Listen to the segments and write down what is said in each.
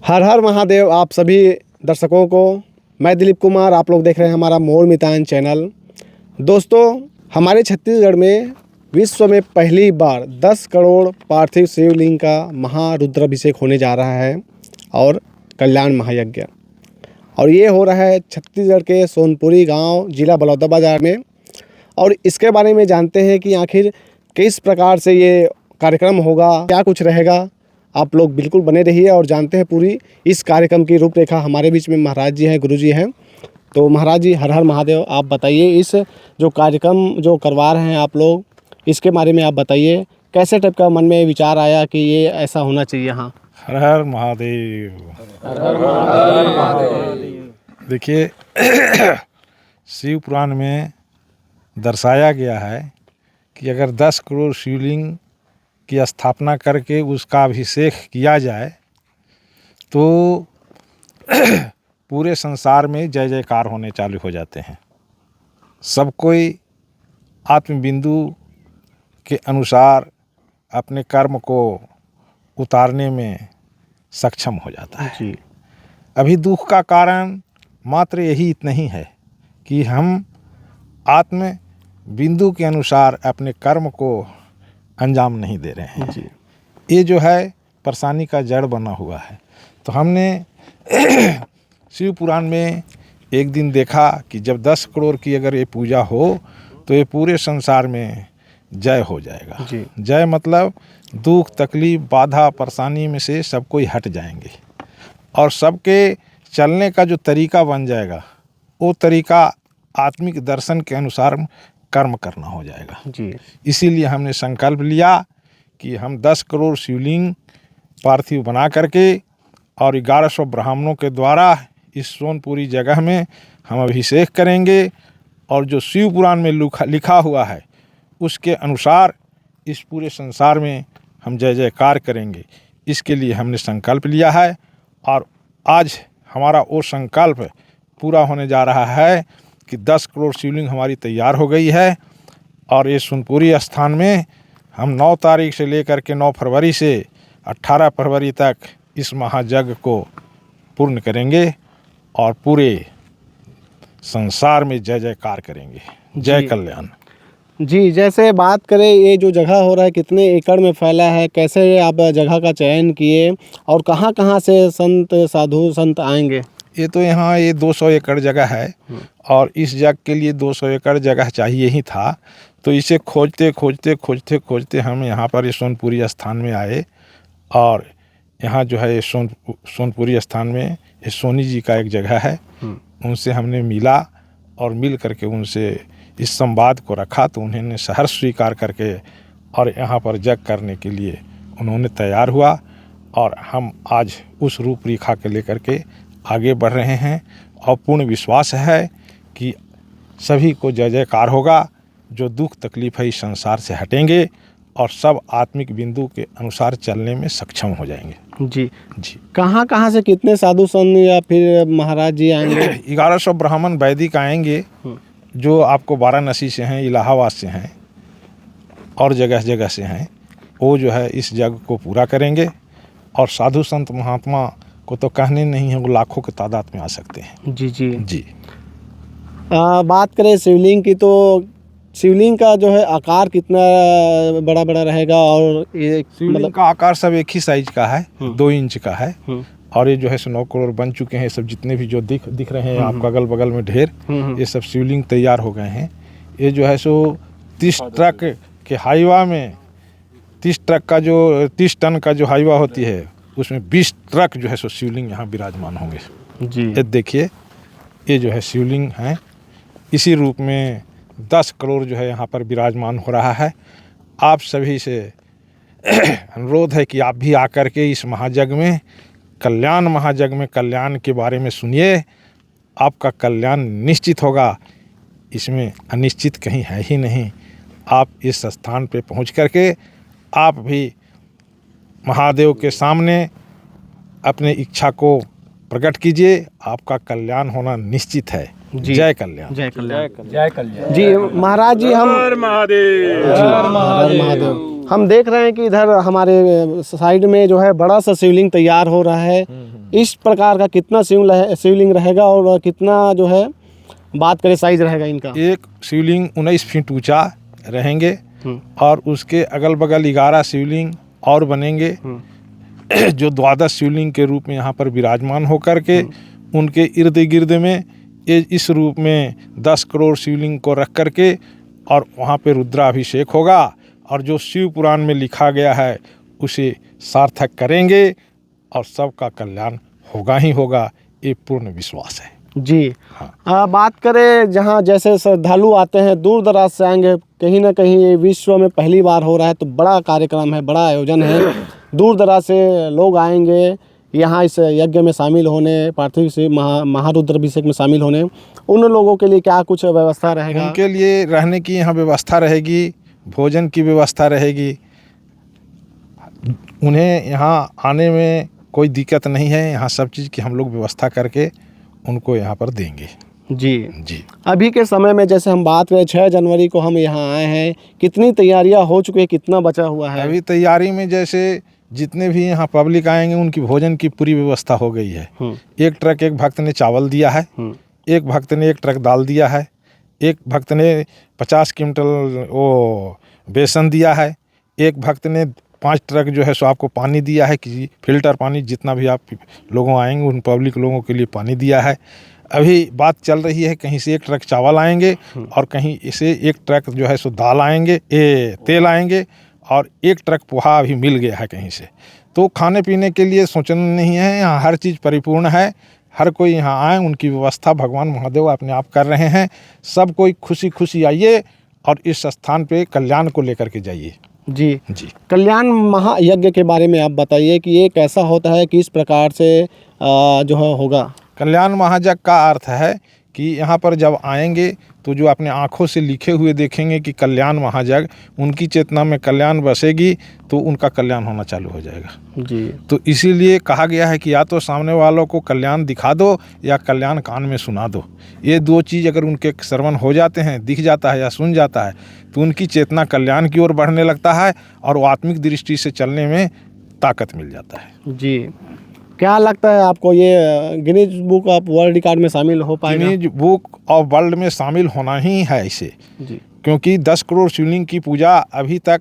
हर हर महादेव। आप सभी दर्शकों को मैं दिलीप कुमार, आप लोग देख रहे हैं हमारा मोर मितान चैनल। दोस्तों, हमारे छत्तीसगढ़ में विश्व में पहली बार 10 करोड़ पार्थिव शिवलिंग का महारुद्राभिषेक होने जा रहा है और कल्याण महायज्ञ, और ये हो रहा है छत्तीसगढ़ के सोनपुरी गांव, जिला बलौदाबाजार में। और इसके बारे में जानते हैं कि आखिर किस प्रकार से ये कार्यक्रम होगा, क्या कुछ रहेगा। आप लोग बिल्कुल बने रहिए और जानते हैं पूरी इस कार्यक्रम की रूपरेखा। हमारे बीच में महाराज जी हैं, गुरु जी हैं। तो महाराज जी, हर हर महादेव। आप बताइए, इस जो कार्यक्रम जो करवा रहे हैं आप लोग, इसके बारे में आप बताइए, कैसे टाइप का मन में विचार आया कि ये ऐसा होना चाहिए। हाँ, हर हर महादेव। हर हर महादेव। देखिए, शिव पुराण में दर्शाया गया है कि अगर 10 करोड़ शिवलिंग की स्थापना करके उसका अभिषेक किया जाए तो पूरे संसार में जय जयकार होने चालू हो जाते हैं। सब कोई आत्मबिंदु के अनुसार अपने कर्म को उतारने में सक्षम हो जाता है जी। अभी दुख का कारण मात्र यही इतना ही है कि हम आत्म बिंदु के अनुसार अपने कर्म को अंजाम नहीं दे रहे हैं जी। ये जो है परेशानी का जड़ बना हुआ है। तो हमने शिव पुराण में एक दिन देखा कि जब 10 करोड़ की अगर ये पूजा हो तो ये पूरे संसार में जय हो जाएगा जी। जय मतलब दुख तकलीफ बाधा परेशानी में से सब कोई हट जाएंगे और सबके चलने का जो तरीका बन जाएगा वो तरीका आत्मिक दर्शन के अनुसार कर्म करना हो जाएगा जी। इसीलिए हमने संकल्प लिया कि हम 10 करोड़ शिवलिंग पार्थिव बना करके और 1100 ब्राह्मणों के द्वारा इस सोनपुरी जगह में हम अभिषेक करेंगे और जो शिव पुराण में लिखा हुआ है उसके अनुसार इस पूरे संसार में हम जय जयकार करेंगे। इसके लिए हमने संकल्प लिया है और आज हमारा वो संकल्प पूरा होने जा रहा है कि 10 करोड़ शिवलिंग हमारी तैयार हो गई है और ये सोनपुरी स्थान में हम 9 तारीख से लेकर के 9 फरवरी से 18 फरवरी तक इस महायज्ञ को पूर्ण करेंगे और पूरे संसार में जय जयकार करेंगे। जय कल्याण। जी, जैसे बात करें ये जो जगह हो रहा है कितने एकड़ में फैला है, कैसे आप जगह का चयन किए और कहाँ कहाँ से संत साधु संत आएंगे? ये तो यहाँ ये 200 एकड़ जगह है और इस जगह के लिए 200 एकड़ जगह चाहिए ही था। तो इसे खोजते हम यहाँ पर ये सोनपुरी स्थान में आए और यहाँ जो है सोनपुरी स्थान में ये सोनी जी का एक जगह है। उनसे हमने मिला और मिल करके उनसे इस संवाद को रखा तो उन्होंने सहर्ष स्वीकार करके और यहाँ पर यज्ञ करने के लिए उन्होंने तैयार हुआ और हम आज उस रूपरेखा के लेकर के आगे बढ़ रहे हैं और पूर्ण विश्वास है कि सभी को जय जयकार होगा। जो दुख तकलीफ है इस संसार से हटेंगे और सब आत्मिक बिंदु के अनुसार चलने में सक्षम हो जाएंगे। जी जी। कहाँ कहाँ से कितने साधु संत या फिर महाराज जी आएंगे? 1100 ब्राह्मण वैदिक आएंगे जो आपको वाराणसी से हैं, इलाहाबाद से हैं और जगह जगह से हैं। वो जो है इस यज्ञ को पूरा करेंगे और साधु संत महात्मा को तो कहने नहीं है, वो लाखों के तादाद में आ सकते हैं। जी जी जी। बात करें शिवलिंग की तो शिवलिंग का जो है आकार कितना बड़ा बड़ा रहेगा? और ये शिवलिंग का आकार सब एक ही साइज का है, 2 इंच का है। और ये जो है 9 करोड़ बन चुके हैं। सब जितने भी जो दिख रहे हैं आपको अगल बगल में ढेर, ये सब शिवलिंग तैयार हो गए हैं। ये जो है 30 ट्रक के हाईवा में 30 ट्रक का जो 30 टन का जो हाईवा होती है उसमें 20 ट्रक जो है शिवलिंग यहाँ विराजमान होंगे। जी। ये देखिए, ये जो है शिवलिंग हैं, इसी रूप में 10 करोड़ जो है यहाँ पर विराजमान हो रहा है। आप सभी से अनुरोध है कि आप भी आकर के इस महायज्ञ में कल्याण महायज्ञ में कल्याण के बारे में सुनिए। आपका कल्याण निश्चित होगा, इसमें अनिश्चित कहीं है ही नहीं। आप इस स्थान पे पहुँच करके आप भी महादेव के सामने अपने इच्छा को प्रकट कीजिए, आपका कल्याण होना निश्चित है। जय कल्याण। जय कल्याण। जय कल्याण। जी महाराज जी, हम महादेव हम देख रहे हैं कि इधर हमारे साइड में जो है बड़ा सा शिवलिंग तैयार हो रहा है इस प्रकार का कितना शिवलिंग रहेगा और कितना जो है बात करें साइज रहेगा इनका? एक शिवलिंग 19 फीट ऊंचा रहेंगे और उसके अगल बगल 11 शिवलिंग और बनेंगे जो द्वादश शिवलिंग के रूप में यहाँ पर विराजमान होकर के उनके इर्द गिर्द में इस रूप में 10 करोड़ शिवलिंग को रख करके और वहाँ पे रुद्राभिषेक होगा और जो शिव पुराण में लिखा गया है उसे सार्थक करेंगे और सबका कल्याण होगा ही होगा, ये पूर्ण विश्वास है जी। हाँ। बात करें जहाँ जैसे श्रद्धालु आते हैं दूर दराज से आएंगे, कहीं ना कहीं ये विश्व में पहली बार हो रहा है तो बड़ा कार्यक्रम है, बड़ा आयोजन है, दूर दराज से लोग आएंगे यहाँ इस यज्ञ में शामिल होने, पार्थिव से महारुद्राभिषेक में शामिल होने, उन लोगों के लिए क्या कुछ व्यवस्था रहेगा? उनके लिए रहने की यहाँ व्यवस्था रहेगी, भोजन की व्यवस्था रहेगी, उन्हें यहाँ आने में कोई दिक्कत नहीं है, यहाँ सब चीज़ की हम लोग व्यवस्था करके उनको यहाँ पर देंगे। जी जी। अभी के समय में जैसे हम बात करें 6 जनवरी को हम यहाँ आए हैं, कितनी तैयारियां हो चुकी है, कितना बचा हुआ है? अभी तैयारी में जैसे जितने भी यहाँ पब्लिक आएंगे उनकी भोजन की पूरी व्यवस्था हो गई है। एक ट्रक एक भक्त ने चावल दिया है, एक भक्त ने एक ट्रक दाल दिया है, एक भक्त ने 50 क्विंटल वो बेसन दिया है, एक भक्त ने 5 ट्रक जो है सो आपको पानी दिया है कि फिल्टर पानी, जितना भी आप लोगों आएंगे उन पब्लिक लोगों के लिए पानी दिया है। अभी बात चल रही है कहीं से एक ट्रक चावल आएंगे और कहीं से एक ट्रक जो है सो दाल आएंगे, तेल आएंगे और एक ट्रक पोहा अभी मिल गया है कहीं से। तो खाने पीने के लिए सोचना नहीं है, यहाँ हर चीज़ परिपूर्ण है, हर कोई यहाँ आए, उनकी व्यवस्था भगवान महादेव अपने आप कर रहे हैं। सब कोई खुशी खुशी आइए और इस स्थान पे कल्याण को लेकर के जाइए। जी जी। कल्याण महायज्ञ के बारे में आप बताइए कि ये कैसा होता है, किस प्रकार से जो है होगा? कल्याण महायज्ञ का अर्थ है कि यहाँ पर जब आएंगे तो जो अपने आँखों से लिखे हुए देखेंगे कि कल्याण महायज्ञ, उनकी चेतना में कल्याण बसेगी तो उनका कल्याण होना चालू हो जाएगा। जी। तो इसीलिए कहा गया है कि या तो सामने वालों को कल्याण दिखा दो या कल्याण कान में सुना दो। ये दो चीज़ अगर उनके श्रवण हो जाते हैं, दिख जाता है या सुन जाता है, तो उनकी चेतना कल्याण की ओर बढ़ने लगता है और वो आत्मिक दृष्टि से चलने में ताकत मिल जाता है। जी। क्या लगता है आपको ये Guinness book of world record में शामिल हो पाएगा? गिनीज बुक ऑफ वर्ल्ड में शामिल होना ही है इसे, जी। क्योंकि 10 करोड़ शिवलिंग की पूजा अभी तक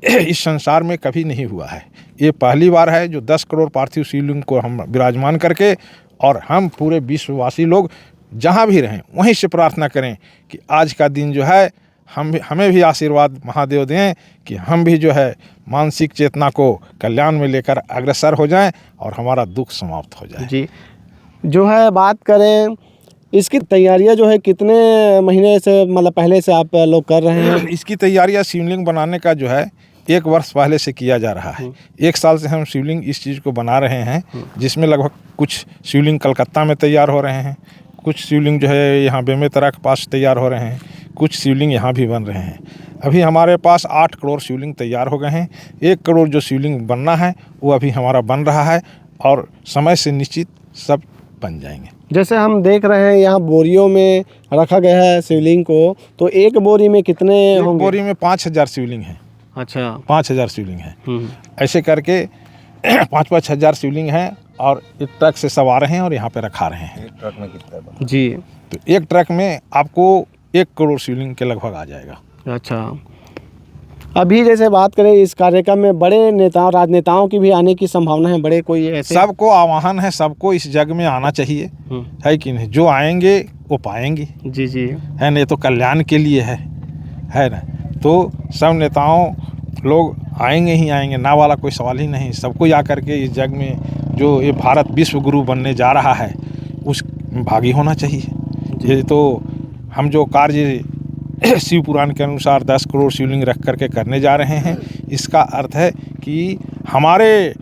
इस संसार में कभी नहीं हुआ है। ये पहली बार है जो 10 करोड़ पार्थिव शिवलिंग को हम विराजमान करके, और हम पूरे विश्ववासी लोग जहाँ भी रहें वहीं से प्रार्थना करें कि आज का दिन जो है हमें भी आशीर्वाद महादेव दें कि हम भी जो है मानसिक चेतना को कल्याण में लेकर अग्रसर हो जाएं और हमारा दुख समाप्त हो जाए। जी। जो है बात करें इसकी तैयारियां जो है कितने महीने से मतलब पहले से आप लोग कर रहे हैं? इसकी तैयारियां शिवलिंग बनाने का जो है 1 वर्ष पहले से किया जा रहा है। 1 साल से हम शिवलिंग इस चीज़ को बना रहे हैं, जिसमें लगभग कुछ शिवलिंग कलकत्ता में तैयार हो रहे हैं, कुछ शिवलिंग जो है यहाँ बेमेतरा के पास तैयार हो रहे हैं, कुछ शिवलिंग यहाँ भी बन रहे हैं। अभी हमारे पास 8 करोड़ शिवलिंग तैयार हो गए हैं। 1 करोड़ जो शिवलिंग बनना है वो अभी हमारा बन रहा है और समय से निश्चित सब बन जाएंगे। जैसे हम देख रहे हैं यहाँ बोरियों में रखा गया है शिवलिंग को, तो एक बोरी में कितने होंगे? बोरी में 5000 शिवलिंग हैं। अच्छा। 5000 शिवलिंग हैं। ऐसे करके 5-5 हज़ार शिवलिंग हैं और एक ट्रक से सब आ रहे हैं और यहाँ पे रखा रहे हैं। एक ट्रक में कितना? जी। तो एक ट्रक में आपको 1 करोड़ शिवलिंग के लगभग आ जाएगा। अच्छा। अभी जैसे बात करें इस कार्यक्रम में बड़े नेताओं राजनेताओं की भी आने की संभावना है, बड़े कोई ऐसे? सबको आह्वान है, सबको इस जग में आना चाहिए, है कि नहीं? जो आएंगे वो पाएंगे। जी जी। है नहीं तो कल्याण के लिए है ना? तो सब नेताओं लोग आएंगे ही आएंगे, ना वाला कोई सवाल ही नहीं। सबको आकर के इस जग में जो ये भारत विश्व गुरु बनने जा रहा है उस भागी होना चाहिए। ये तो हम जो कार्य शिव पुराण के अनुसार 10 करोड़ शिवलिंग रख करके करने जा रहे हैं, इसका अर्थ है कि हमारे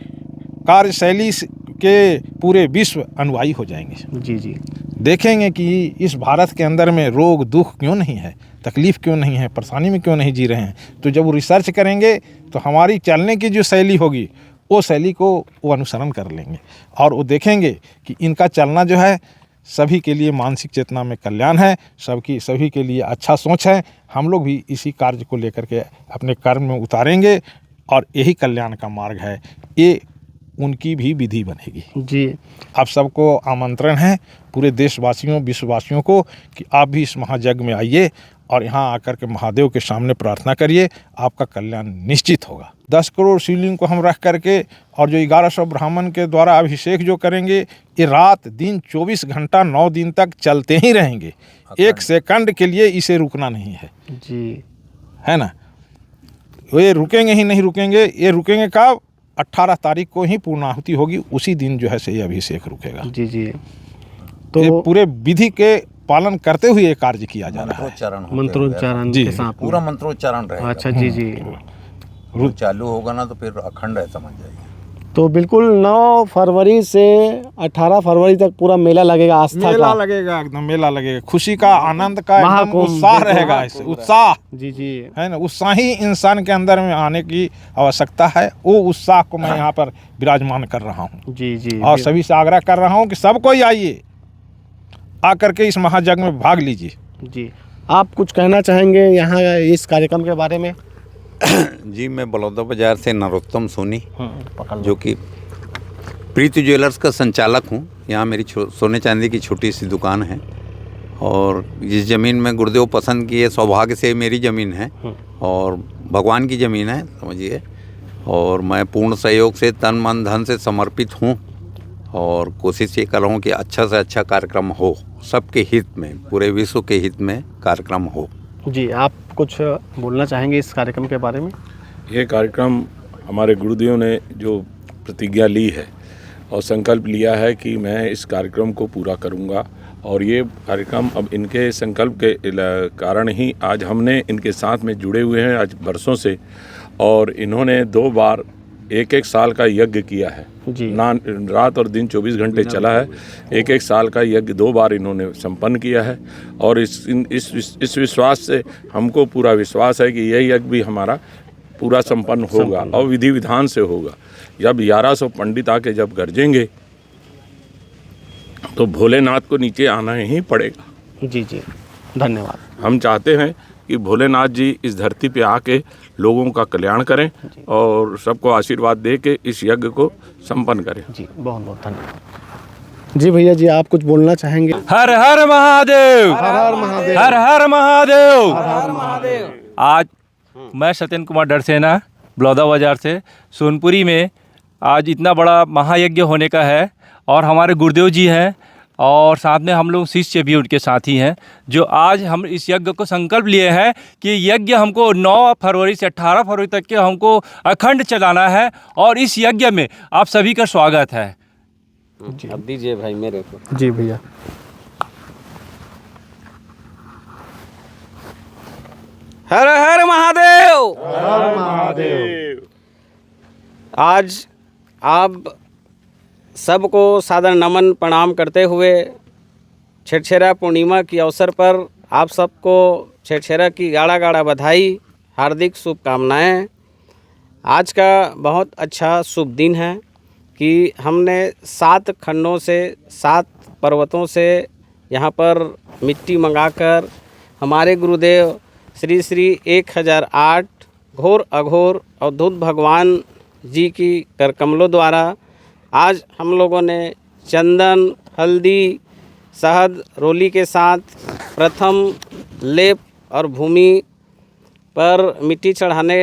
कार्यशैली के पूरे विश्व अनुयायी हो जाएंगे। जी जी। देखेंगे कि इस भारत के अंदर में रोग दुख क्यों नहीं है, तकलीफ़ क्यों नहीं है, परेशानी में क्यों नहीं जी रहे हैं। तो जब वो रिसर्च करेंगे तो हमारी चलने की जो शैली होगी वो शैली को वो अनुसरण कर लेंगे और वो देखेंगे कि इनका चलना जो है सभी के लिए मानसिक चेतना में कल्याण है, सभी के लिए अच्छा सोच है। हम लोग भी इसी कार्य को लेकर के अपने कर्म में उतारेंगे और यही कल्याण का मार्ग है। ये उनकी भी विधि बनेगी। जी आप सबको आमंत्रण है, पूरे देशवासियों विश्ववासियों को, कि आप भी इस महायज्ञ में आइए और यहाँ आकर के महादेव के सामने प्रार्थना करिए, आपका कल्याण निश्चित होगा। 10 करोड़ शिवलिंग को हम रख करके और जो 1100 ब्राह्मण के द्वारा अभिषेक जो करेंगे, ये रात दिन 24 घंटा 9 दिन तक चलते ही रहेंगे। 1 सेकंड के लिए इसे रुकना नहीं है जी, है ना। ये रुकेंगे ही नहीं, रुकेंगे। ये रुकेंगे कब? 18 तारीख को ही पूर्णाहुति होगी, उसी दिन जो है से ये अभिषेक रुकेगा। जी जी। तो ये पूरे विधि के पालन करते हुए ये कार्य किया जा रहा है। मंत्रोच्चारण जी, के साथ पूरा मंत्रोच्चारण रहेगा। अच्छा जी जी। वो चालू होगा ना तो फिर अखंड है, समझ जाइए। तो बिल्कुल 9 फरवरी से 18 फरवरी तक पूरा मेला लगेगा, आस्था मेला का लगेगा, एकदम मेला लगेगा, खुशी का, आनंद का, एकदम महाकुंभ, उत्साह रहेगा। इससे उत्साह जी जी है ना, उत्साही इंसान के अंदर में आने की आवश्यकता है। वो उत्साह को मैं यहाँ पर विराजमान कर रहा हूँ जी जी। और सभी से आग्रह कर रहा हूँ कि सब कोई आइए, आकर के इस महायज्ञ में भाग लीजिए। जी, आप कुछ कहना चाहेंगे यहाँ इस कार्यक्रम के बारे में? जी, मैं बलौदा बाजार से नरोत्तम सोनी, पकड़ लो। जो कि प्रीति ज्वेलर्स का संचालक हूँ। यहाँ मेरी सोने चांदी की छोटी सी दुकान है और जिस ज़मीन में गुरुदेव पसंद किए, सौभाग्य से मेरी ज़मीन है और भगवान की ज़मीन है, समझिए। और मैं पूर्ण सहयोग से, तन मन धन से समर्पित हूँ और कोशिश ये कर रहा हूँ कि अच्छा से अच्छा कार्यक्रम हो, सबके हित में, पूरे विश्व के हित में कार्यक्रम हो। जी, आप कुछ बोलना चाहेंगे इस कार्यक्रम के बारे में? ये कार्यक्रम हमारे गुरुदेव ने जो प्रतिज्ञा ली है और संकल्प लिया है कि मैं इस कार्यक्रम को पूरा करूंगा, और ये कार्यक्रम अब इनके संकल्प के कारण ही आज हमने इनके साथ में जुड़े हुए हैं आज बरसों से। और इन्होंने 2 बार 1-1 साल का यज्ञ किया है जी। ना, रात और दिन 24 घंटे चला है। 1-1 साल का यज्ञ 2 बार इन्होंने संपन्न किया है और इस विश्वास से हमको पूरा विश्वास है कि यह यज्ञ भी हमारा पूरा संपन्न होगा और विधि विधान से होगा। जब 1100 पंडित आके जब गरजेंगे तो भोलेनाथ को नीचे आना ही पड़ेगा। जी जी, धन्यवाद। हम चाहते हैं कि भोलेनाथ जी इस धरती पे आके लोगों का कल्याण करें और सबको आशीर्वाद दे के इस यज्ञ को संपन्न करें। जी, बहुत बहुत धन्यवाद। जी भैया जी, आप कुछ बोलना चाहेंगे? हर हर महादेव, हर हर महादेव, हर हर महादेव। हर हर महादेव। आज मैं सत्येंद्र कुमार डरसेना, बलौदा बाजार से, सोनपुरी में आज इतना बड़ा महायज्ञ होने का है और हमारे गुरुदेव जी हैं और साथ में हम लोग शिष्य भी उनके साथी हैं, जो आज हम इस यज्ञ को संकल्प लिए हैं कि यज्ञ हमको 9 फरवरी से 18 फरवरी तक के हमको अखंड चलाना है और इस यज्ञ में आप सभी का स्वागत है। अब दीजिए भाई मेरे को। जी भैया। हर हर महादेव। हर हर महादेव। आज आप सबको सादर नमन प्रणाम करते हुए छेरछेरा पूर्णिमा की अवसर पर आप सबको छेरछेरा की गाढ़ा गाढ़ा बधाई, हार्दिक शुभकामनाएं। आज का बहुत अच्छा शुभ दिन है कि हमने 7 खंडों से, 7 पर्वतों से यहाँ पर मिट्टी मंगाकर हमारे गुरुदेव श्री श्री 1008 घोर अघोर अवधूत भगवान जी की करकमलों द्वारा आज हम लोगों ने चंदन, हल्दी, शहद, रोली के साथ प्रथम लेप और भूमि पर मिट्टी चढ़ाने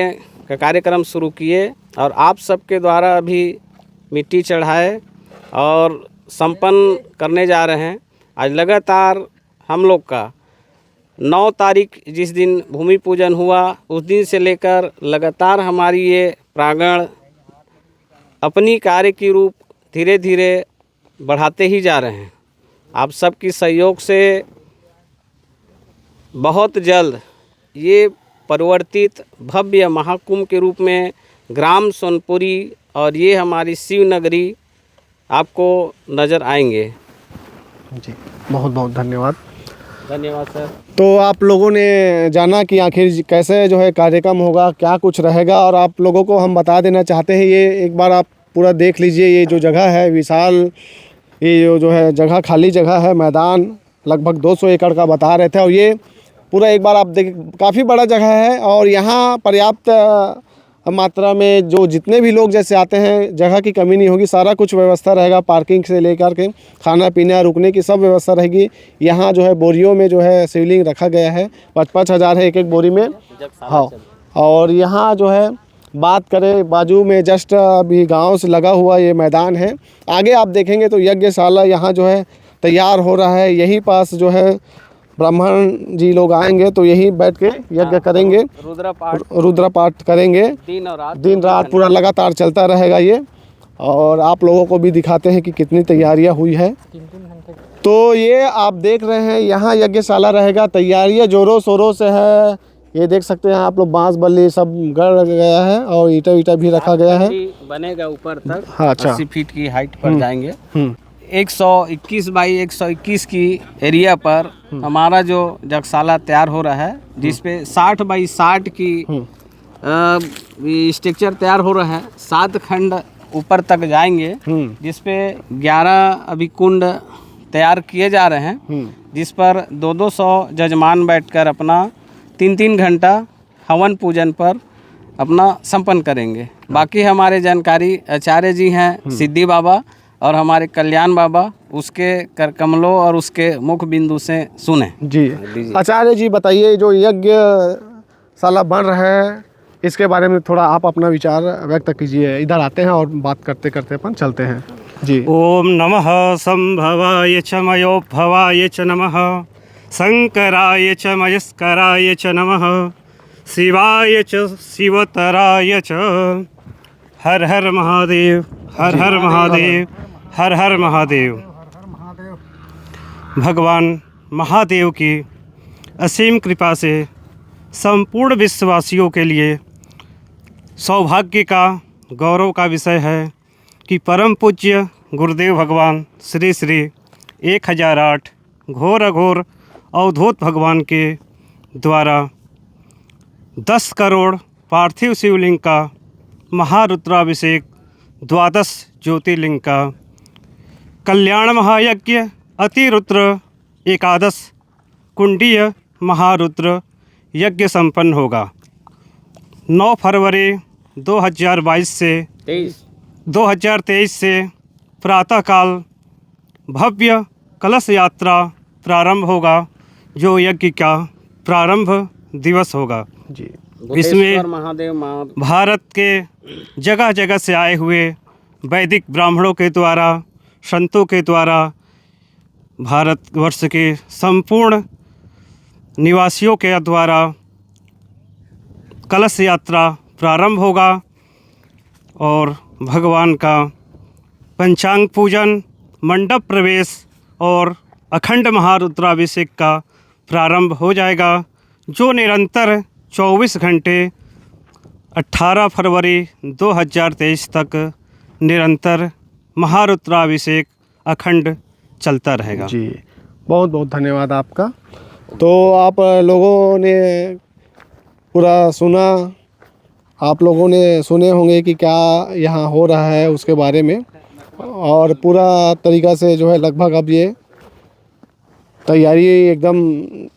का कार्यक्रम शुरू किए और आप सबके द्वारा अभी मिट्टी चढ़ाए और संपन्न करने जा रहे हैं। आज लगातार हम लोग का 9 तारीख जिस दिन भूमि पूजन हुआ उस दिन से लेकर लगातार हमारी ये प्रांगण अपनी कार्य की रूप धीरे धीरे बढ़ाते ही जा रहे हैं। आप सबकी सहयोग से बहुत जल्द ये परिवर्तित भव्य महाकुंभ के रूप में ग्राम सोनपुरी और ये हमारी शिव नगरी आपको नज़र आएंगे। जी, बहुत बहुत धन्यवाद। धन्यवाद सर। तो आप लोगों ने जाना कि आखिर कैसे जो है कार्यक्रम होगा, क्या कुछ रहेगा, और आप लोगों को हम बता देना चाहते हैं, ये एक बार आप पूरा देख लीजिए। ये जो जगह है विशाल, ये जो है जगह खाली जगह है, मैदान लगभग 200 एकड़ का बता रहे थे, और ये पूरा एक बार आप देख, काफ़ी बड़ा जगह है और यहाँ पर्याप्त मात्रा में जो जितने भी लोग जैसे आते हैं, जगह की कमी नहीं होगी, सारा कुछ व्यवस्था रहेगा, पार्किंग से लेकर के खाना पीना रुकने की सब व्यवस्था रहेगी। यहाँ जो है बोरियों में जो है शिवलिंग रखा गया है, 5,000 है एक एक बोरी में। हाँ, और यहाँ जो है बात करें बाजू में जस्ट अभी गांव से लगा हुआ ये मैदान है। आगे आप देखेंगे तो यज्ञशाला यहाँ जो है तैयार हो रहा है। यहीं पास जो है ब्राह्मण जी लोग आएंगे तो यहीं बैठ के यज्ञ करेंगे, रुद्र पाठ करेंगे। दिन रात पूरा लगातार चलता रहेगा ये। और आप लोगों को भी दिखाते हैं कि कितनी तैयारियां हुई है। तो ये आप देख रहे हैं यहाँ यज्ञशाला रहेगा, तैयारियां जोरों शोरों से है। ये देख सकते हैं आप लोग, बांस बल्ली सब गड़ गया है और ईटा भी रखा गया है। बनेगा ऊपर तक। हाँ, अच्छा। 80 फीट की हाइट पर जाएंगे। 121 बाई 121 की एरिया पर हमारा जो यज्ञशाला तैयार हो रहा है, जिसपे 60 बाई 60 की स्ट्रक्चर तैयार हो रहा है। 7 खंड ऊपर तक जाएंगे, जिसपे 11 अभी कुंड तैयार किए जा रहे हैं, जिस पर 200 जजमान बैठकर अपना 3-3 घंटा हवन पूजन पर अपना संपन्न करेंगे। बाकी हमारे जानकारी आचार्य जी हैं सिद्धि बाबा और हमारे कल्याण बाबा, उसके कर कमलों और उसके मुख बिंदु से सुने। जी आचार्य जी बताइए, जो यज्ञशाला बन रहा है इसके बारे में थोड़ा आप अपना विचार व्यक्त कीजिए। इधर आते हैं और बात करते करते अपन चलते हैं। जी। ओम नमः संभवाय च मयोभवाय च नमः, शंकराय च मयस्कराय च नमः, शिवाय च शिवतराय च। हर हर महादेव, हर हर महादेव, हर हर महादेव। भगवान महादेव की असीम कृपा से संपूर्ण विश्ववासियों के लिए सौभाग्य का, गौरव का विषय है कि परम पूज्य गुरुदेव भगवान श्री श्री 1008 घोर अघोर अवधूत भगवान के द्वारा 10 करोड़ पार्थिव शिवलिंग का महारुद्राभिषेक, 12 ज्योतिर्लिंग का कल्याण महायज्ञ, अतिरुद्र एकादश कुंडीय महारुद्र यज्ञ संपन्न होगा। 9 फरवरी 2022 से 2023 से प्रातःकाल भव्य कलश यात्रा प्रारंभ होगा, जो यज्ञ का प्रारंभ दिवस होगा। जी। इसमें महादेव भारत के जगह जगह से आए हुए वैदिक ब्राह्मणों के द्वारा, संतों के द्वारा भारतवर्ष के संपूर्ण निवासियों के द्वारा कलश यात्रा प्रारंभ होगा और भगवान का पंचांग पूजन, मंडप प्रवेश और अखंड महारुद्राभिषेक का प्रारंभ हो जाएगा, जो निरंतर 24 घंटे 18 फरवरी 2023 तक निरंतर महारुद्राभिषेक अखंड चलता रहेगा। जी, बहुत बहुत धन्यवाद आपका। तो आप लोगों ने पूरा सुना, आप लोगों ने सुने होंगे कि क्या यहाँ हो रहा है उसके बारे में, और पूरा तरीक़ा से जो है लगभग अब ये तैयारी एकदम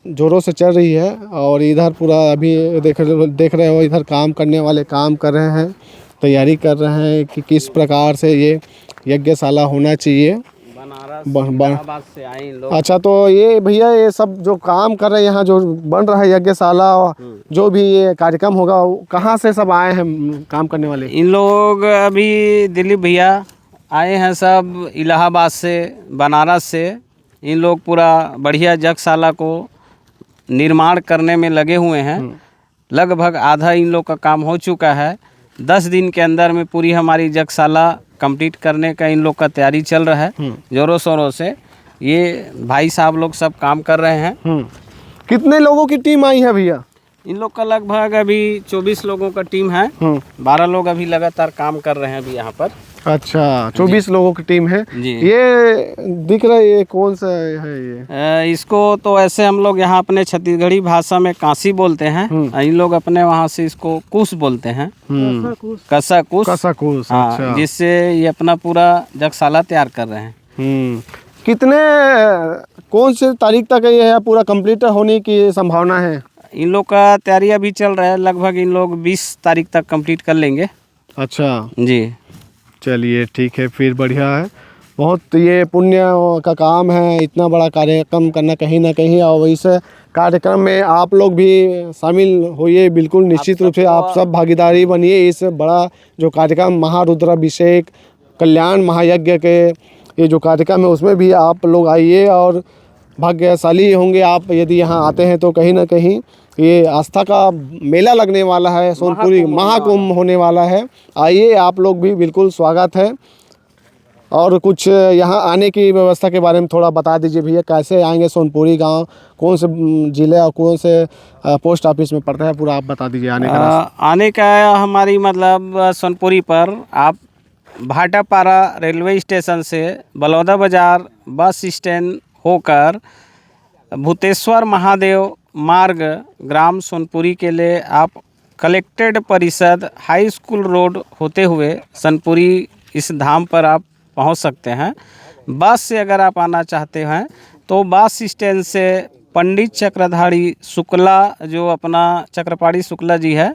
ज़ोरों से चल रही है। और इधर पूरा अभी देख रहे हो, इधर काम करने वाले काम कर रहे हैं, तैयारी कर रहे हैं कि किस प्रकार से ये यज्ञशाला होना चाहिए। बनारस से आए लोग। अच्छा, तो ये भैया ये सब जो काम कर रहे हैं यहाँ, जो बन रहा है यज्ञशाला, जो भी ये कार्यक्रम होगा, कहाँ से सब आए हैं काम करने वाले? इन लोग अभी दिलीप भैया आए हैं, सब इलाहाबाद से, बनारस से। इन लोग पूरा बढ़िया यज्ञशाला को निर्माण करने में लगे हुए हैं। लगभग आधा इन लोग का काम हो चुका है। 10 दिन के अंदर में पूरी हमारी यज्ञशाला कंप्लीट करने का इन लोग का तैयारी चल रहा है जोरों शोरों से। ये भाई साहब लोग सब काम कर रहे हैं। कितने लोगों की टीम आई है भैया? इन लोग का लगभग अभी 24 लोगों का टीम है। 12 लोग अभी लगातार काम कर रहे हैं अभी यहाँ पर। अच्छा, 24 लोगों की टीम है जी। ये दिख रहा है, ये कौन सा है ये? इसको तो ऐसे हम लोग यहाँ अपने छत्तीसगढ़ी भाषा में कांसी बोलते हैं। इन लोग अपने वहाँ से इसको कुश बोलते हैं, कसा कुश। हाँ, अच्छा। जिससे ये अपना पूरा यज्ञशाला तैयार कर रहे हैं। कितने कौन से तारीख तक ये है पूरा कंप्लीट होने की संभावना है? इन लोग का तैयारी अभी चल रहा है, लगभग इन लोग 20 तारीख तक कंप्लीट कर लेंगे। अच्छा, जी चलिए ठीक है, फिर बढ़िया है। बहुत ये पुण्य का काम है, इतना बड़ा कार्यक्रम करना कहीं ना कहीं, और इस कार्यक्रम में आप लोग भी शामिल होइए, बिल्कुल निश्चित रूप से आप सब भागीदारी बनिए इस बड़ा जो कार्यक्रम महारुद्राभिषेक कल्याण महायज्ञ के ये जो कार्यक्रम है उसमें भी आप लोग आइए, और भाग्यशाली होंगे आप यदि यहाँ आते हैं। तो कहीं ना कहीं ये आस्था का मेला लगने वाला है, सोनपुरी महाकुंभ होने वाला है। आइए, आप लोग भी बिल्कुल स्वागत है। और कुछ यहाँ आने की व्यवस्था के बारे में थोड़ा बता दीजिए भैया, कैसे आएंगे सोनपुरी गांव, कौन से ज़िले और कौन से पोस्ट ऑफिस में पड़ता है, पूरा आप बता दीजिए आने का रास्ता। आने का हमारी मतलब सोनपुरी पर आप भाटापारा रेलवे स्टेशन से बलौदा बाज़ार बस स्टैंड होकर भूतेश्वर महादेव मार्ग ग्राम सोनपुरी के लिए आप कलेक्टेड परिषद हाई स्कूल रोड होते हुए सोनपुरी इस धाम पर आप पहुंच सकते हैं। बस से अगर आप आना चाहते हैं तो बस स्टैंड से पंडित चक्रधारी शुक्ला, जो अपना चक्रपाणी शुक्ला जी है,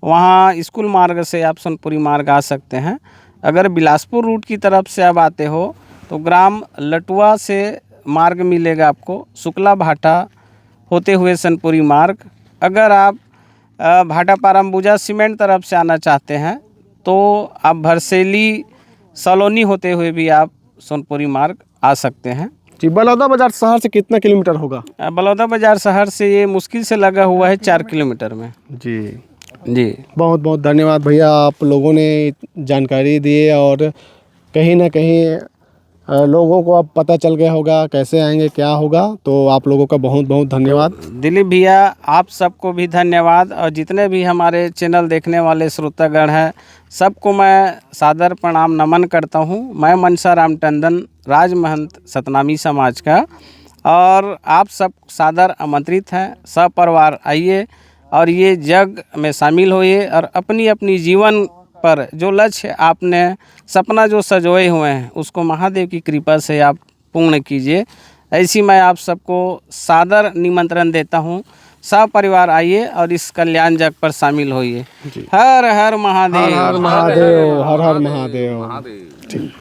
वहाँ स्कूल मार्ग से आप सोनपुरी मार्ग आ सकते हैं। अगर बिलासपुर रूट की तरफ से आप आते हो तो ग्राम लटुआ से मार्ग मिलेगा आपको, शुक्ला भाटा होते हुए सोनपुरी मार्ग। अगर आप भाटापारा अंबुजा सीमेंट तरफ से आना चाहते हैं तो आप भरसेली सलोनी होते हुए भी आप सोनपुरी मार्ग आ सकते हैं। जी, बलौदा बाज़ार शहर से कितना किलोमीटर होगा? बलौदा बाज़ार शहर से ये मुश्किल से लगा हुआ है 4 किलोमीटर में। जी जी बहुत बहुत धन्यवाद भैया, आप लोगों ने जानकारी दी, और कहीं ना कहीं लोगों को अब पता चल गया होगा कैसे आएंगे, क्या होगा। तो आप लोगों का बहुत बहुत धन्यवाद। दिलीप भैया, आप सबको भी धन्यवाद, और जितने भी हमारे चैनल देखने वाले श्रोतागण हैं सबको मैं सादर प्रणाम नमन करता हूं। मैं मनसा राम टंडन, राजमहंत सतनामी समाज का, और आप सब सादर आमंत्रित हैं। सपरिवार आइए और ये जग में शामिल होइए, और अपनी अपनी जीवन पर जो लक्ष्य आपने सपना जो सजोए हुए हैं उसको महादेव की कृपा से आप पूर्ण कीजिए। ऐसी मैं आप सबको सादर निमंत्रण देता हूँ। सपरिवार आइए और इस कल्याण जग पर शामिल होइए। हर हर महादेव, हर हर महादेव, हर हर महादेव।